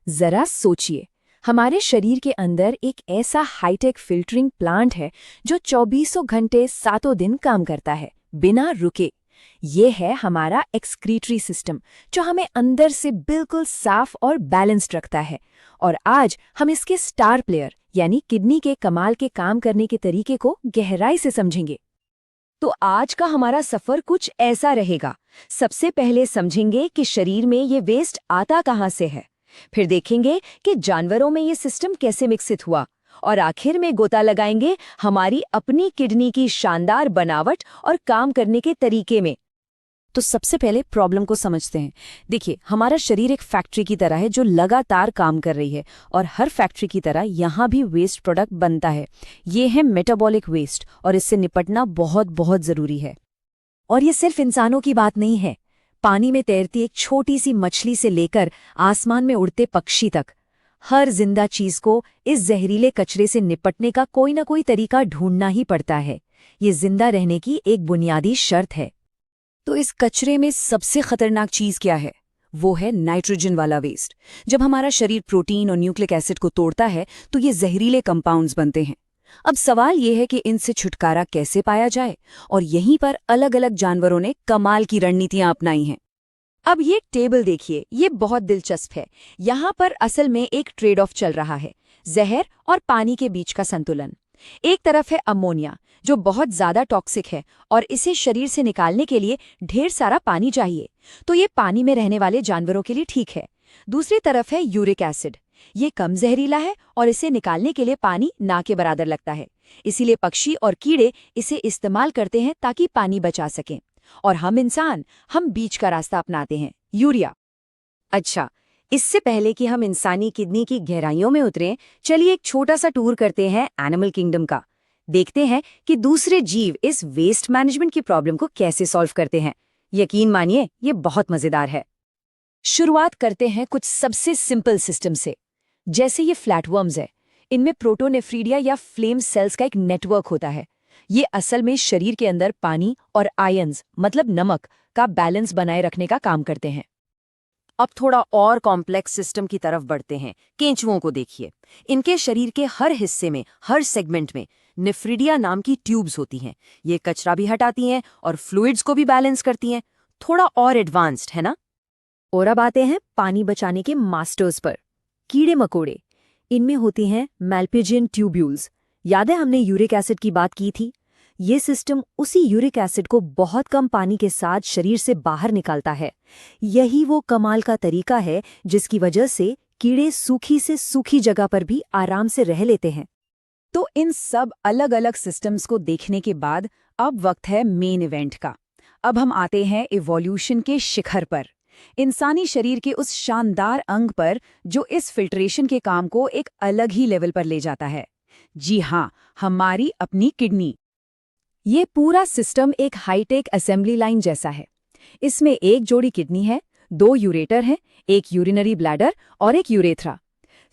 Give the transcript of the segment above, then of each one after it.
जरा सोचिए, हमारे शरीर के अंदर एक ऐसा हाईटेक फिल्टरिंग प्लांट है जो 24 घंटे 7 दिन काम करता है, बिना रुके। ये है हमारा एक्सक्रीटरी सिस्टम, जो हमें अंदर से बिल्कुल साफ और बैलेंस्ड रखता है। और आज हम इसके स्टार प्लेयर यानी किडनी के कमाल के काम करने के तरीके को गहराई से समझेंगे। तो आज का हमारा सफर कुछ ऐसा रहेगा। सबसे पहले समझेंगे कि शरीर में ये वेस्ट आता कहाँ से है, फिर देखेंगे कि जानवरों में ये सिस्टम कैसे विकसित हुआ, और आखिर में गोता लगाएंगे हमारी अपनी किडनी की शानदार बनावट और काम करने के तरीके में। तो सबसे पहले प्रॉब्लम को समझते हैं। देखिए, हमारा शरीर एक फैक्ट्री की तरह है जो लगातार काम कर रही है, और हर फैक्ट्री की तरह यहाँ भी वेस्ट प्रोडक्ट बनता है। ये है मेटाबॉलिक वेस्ट, और इससे निपटना बहुत बहुत जरूरी है। और ये सिर्फ इंसानों की बात नहीं है। पानी में तैरती एक छोटी सी मछली से लेकर आसमान में उड़ते पक्षी तक, हर जिंदा चीज को इस जहरीले कचरे से निपटने का कोई ना कोई तरीका ढूंढना ही पड़ता है। ये जिंदा रहने की एक बुनियादी शर्त है। तो इस कचरे में सबसे खतरनाक चीज क्या है? वो है नाइट्रोजन वाला वेस्ट। जब हमारा शरीर प्रोटीन और न्यूक्लिक एसिड को तोड़ता है तो ये जहरीले कंपाउंड्स बनते हैं। अब सवाल ये है कि इनसे छुटकारा कैसे पाया जाए, और यहीं पर अलग अलग जानवरों ने कमाल की रणनीतियां अपनाई हैं। अब ये टेबल देखिए, ये बहुत दिलचस्प है। यहाँ पर असल में एक ट्रेड ऑफ चल रहा है, जहर और पानी के बीच का संतुलन। एक तरफ है अमोनिया, जो बहुत ज्यादा टॉक्सिक है और इसे शरीर से निकालने के लिए ढेर सारा पानी चाहिए, तो ये पानी में रहने वाले जानवरों के लिए ठीक है। दूसरी तरफ है यूरिक एसिड। ये कम जहरीला है और इसे निकालने के लिए पानी ना के बराबर लगता है, इसीलिए पक्षी और कीड़े इसे इस्तेमाल करते हैं ताकि पानी बचा सकें। और हम इंसान, हम बीच का रास्ता अपनाते हैं, यूरिया। अच्छा, इससे पहले कि हम इंसानी किडनी की गहराइयों में उतरें, चलिए एक छोटा सा टूर करते हैं एनिमल किंगडम का। देखते हैं कि दूसरे जीव इस वेस्ट मैनेजमेंट की प्रॉब्लम को कैसे सॉल्व करते हैं। यकीन मानिए, ये बहुत मजेदार है। शुरुआत करते हैं कुछ सबसे सिंपल सिस्टम से। जैसे ये फ्लैटवर्म्स है, इनमें प्रोटोनेफ्रीडिया या फ्लेम सेल्स का एक नेटवर्क होता है। ये असल में शरीर के अंदर पानी और आयंस मतलब नमक का बैलेंस बनाए रखने का काम करते हैं। अब थोड़ा और कॉम्प्लेक्स सिस्टम की तरफ बढ़ते हैं। केंचुओं को देखिए, इनके शरीर के हर हिस्से में, हर सेगमेंट में नेफ्रीडिया नाम की ट्यूब्स होती हैं। ये कचरा भी हटाती हैं और फ्लूइड्स को भी बैलेंस करती हैं। थोड़ा और एडवांस्ड है ना? और अब आते हैं पानी बचाने के मास्टर्स पर, कीड़े मकोड़े। इनमें होती हैं मैल्पिजियन ट्यूब्यूल्स। याद है हमने यूरिक एसिड की बात की थी? ये सिस्टम उसी यूरिक एसिड को बहुत कम पानी के साथ शरीर से बाहर निकालता है। यही वो कमाल का तरीका है जिसकी वजह से कीड़े सूखी से सूखी जगह पर भी आराम से रह लेते हैं। तो इन सब अलग अलग सिस्टम्स को देखने के बाद अब वक्त है मेन इवेंट का। अब हम आते हैं इवोल्यूशन के शिखर पर, इंसानी शरीर के उस शानदार अंग पर जो इस फिल्ट्रेशन के काम को एक अलग ही लेवल पर ले जाता है। जी हाँ, हमारी अपनी किडनी। ये पूरा सिस्टम एक हाईटेक असेंबली लाइन जैसा है। इसमें एक जोड़ी किडनी है, 2 यूरेटर हैं, एक यूरिनरी ब्लैडर और एक यूरेथ्रा।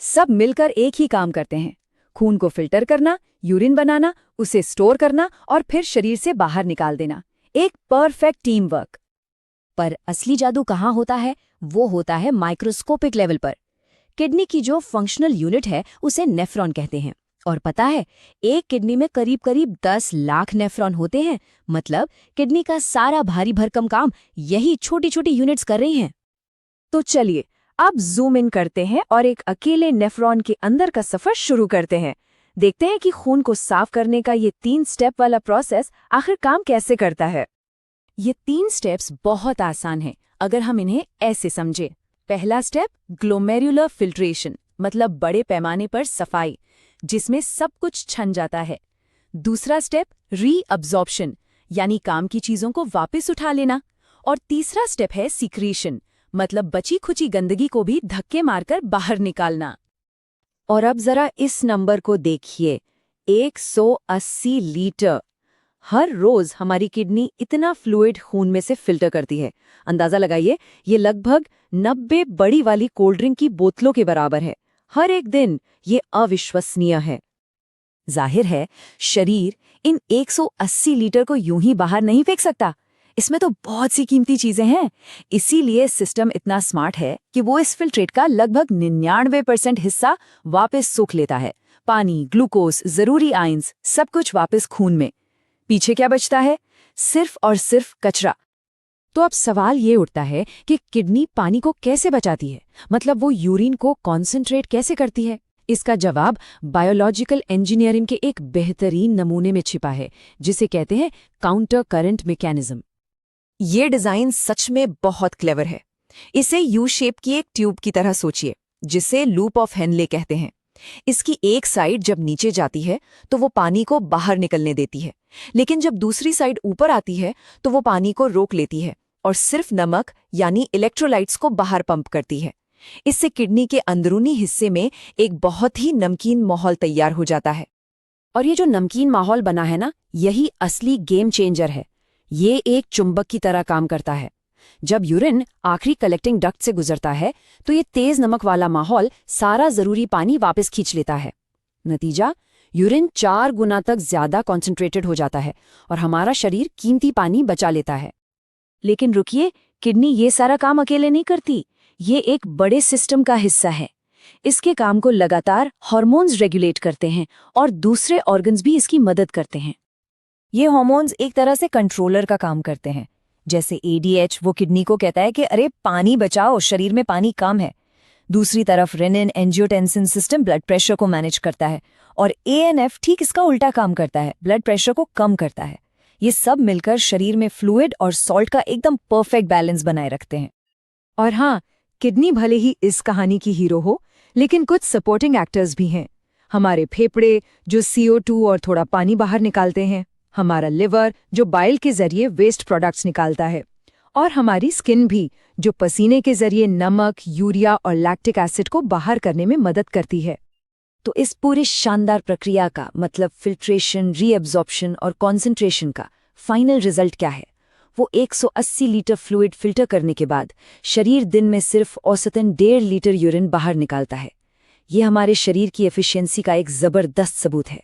सब मिलकर एक ही काम करते हैं, खून को फिल्टर करना, यूरिन बनाना, उसे स्टोर करना और फिर शरीर से बाहर निकाल देना। एक परफेक्ट टीम वर्क। पर असली जादू कहाँ होता है? वो होता है माइक्रोस्कोपिक लेवल पर। किडनी की जो फंक्शनल यूनिट है उसे नेफ्रॉन कहते हैं। और पता है, एक किडनी में करीब करीब 10 लाख नेफ्रॉन होते हैं। मतलब किडनी का सारा भारी भरकम काम यही छोटी छोटी यूनिट्स कर रही हैं। तो चलिए अब जूम इन करते हैं और एक अकेले नेफ्रॉन के अंदर का सफर शुरू करते हैं। देखते हैं कि खून को साफ करने का ये 3 स्टेप वाला प्रोसेस आखिर काम कैसे करता है। ये 3 स्टेप्स बहुत आसान हैं अगर हम इन्हें ऐसे समझें। पहला स्टेप ग्लोमेरुलर फिल्ट्रेशन, मतलब बड़े पैमाने पर सफाई जिसमें सब कुछ छन जाता है। दूसरा स्टेप रीअब्जॉर्प्शन, यानी काम की चीजों को वापस उठा लेना। और तीसरा स्टेप है सीक्रेशन, मतलब बची खुची गंदगी को भी धक्के मारकर बाहर निकालना। और अब जरा इस नंबर को देखिए, 180 लीटर। हर रोज हमारी किडनी इतना फ्लूइड खून में से फिल्टर करती है। अंदाजा लगाइए, ये लगभग 90 बड़ी वाली कोल्ड ड्रिंक की बोतलों के बराबर है हर एक दिन। ये अविश्वसनीय है। जाहिर है, शरीर इन 180 लीटर को यूं ही बाहर नहीं फेंक सकता। इसमें तो बहुत सी कीमती चीजें हैं। इसीलिए सिस्टम इतना स्मार्ट है कि वो इस फिल्ट्रेट का लगभग 99% हिस्सा वापस सोख लेता है। पानी, ग्लूकोज, जरूरी आयंस, सब कुछ वापस खून में। पीछे क्या बचता है? सिर्फ और सिर्फ कचरा। तो अब सवाल ये उठता है कि किडनी पानी को कैसे बचाती है, मतलब वो यूरिन को कॉन्सेंट्रेट कैसे करती है? इसका जवाब बायोलॉजिकल इंजीनियरिंग के एक बेहतरीन नमूने में छिपा है, जिसे कहते हैं काउंटर करंट मैकेनिज्म। ये डिजाइन सच में बहुत क्लेवर है। इसे यू शेप की एक ट्यूब की तरह सोचिए, जिसे लूप ऑफ हेनले कहते हैं। इसकी एक साइड जब नीचे जाती है तो वो पानी को बाहर निकलने देती है, लेकिन जब दूसरी साइड ऊपर आती है तो वो पानी को रोक लेती है और सिर्फ नमक यानी इलेक्ट्रोलाइट्स को बाहर पंप करती है। इससे किडनी के अंदरूनी हिस्से में एक बहुत ही नमकीन माहौल तैयार हो जाता है। और ये जो नमकीन माहौल बना है ना, यही असली गेम चेंजर है। ये एक चुंबक की तरह काम करता है। जब यूरिन आखिरी कलेक्टिंग डक्ट से गुजरता है तो ये तेज नमक वाला माहौल सारा जरूरी पानी वापस खींच लेता है। नतीजा, यूरिन 4 गुना तक ज्यादा कॉन्सेंट्रेटेड हो जाता है और हमारा शरीर कीमती पानी बचा लेता है। लेकिन रुकिए, किडनी ये सारा काम अकेले नहीं करती। ये एक बड़े सिस्टम का हिस्सा है। इसके काम को लगातार हार्मोन्स रेगुलेट करते हैं और दूसरे ऑर्गन्स भी इसकी मदद करते हैं। ये हार्मोन्स एक तरह से कंट्रोलर का काम करते हैं। जैसे ADH वो किडनी को कहता है कि अरे पानी बचाओ, शरीर में पानी कम है। दूसरी तरफ renin angiotensin system blood pressure को मैनेज करता है और ANF ठीक इसका उल्टा काम करता है, ब्लड प्रेशर को कम करता है। ये सब मिलकर शरीर में फ्लूइड और सॉल्ट का एकदम परफेक्ट बैलेंस बनाए रखते हैं। और हाँ, किडनी भले ही इस कहानी की हीरो हो, लेकिन कुछ सपोर्टिंग एक्टर्स भी हैं। हमारे फेफड़े जो CO2 और थोड़ा पानी बाहर निकालते हैं, हमारा लिवर जो बाइल के जरिए वेस्ट प्रोडक्ट्स निकालता है, और हमारी स्किन भी जो पसीने के जरिए नमक, यूरिया और लैक्टिक एसिड को बाहर करने में मदद करती है। तो इस पूरी शानदार प्रक्रिया का मतलब फिल्ट्रेशन, रीअब्जॉर्प्शन और कॉन्सेंट्रेशन का फाइनल रिजल्ट क्या है? वो 180 लीटर फ्लूइड फिल्टर करने के बाद शरीर दिन में सिर्फ औसतन 1.5 लीटर यूरिन बाहर निकालता है। ये हमारे शरीर की एफिशिएंसी का एक जबरदस्त सबूत है।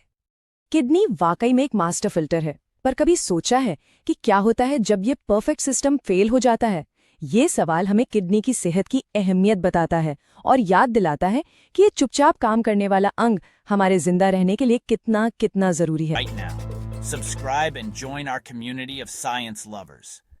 किडनी वाकई में एक मास्टर फिल्टर है, पर कभी सोचा है कि क्या होता है जब ये परफेक्ट सिस्टम फेल हो जाता है? ये सवाल हमें किडनी की सेहत की अहमियत बताता है और याद दिलाता है कि ये चुपचाप काम करने वाला अंग हमारे जिंदा रहने के लिए कितना कितना जरूरी है। Right now, subscribe and join our community of science lovers.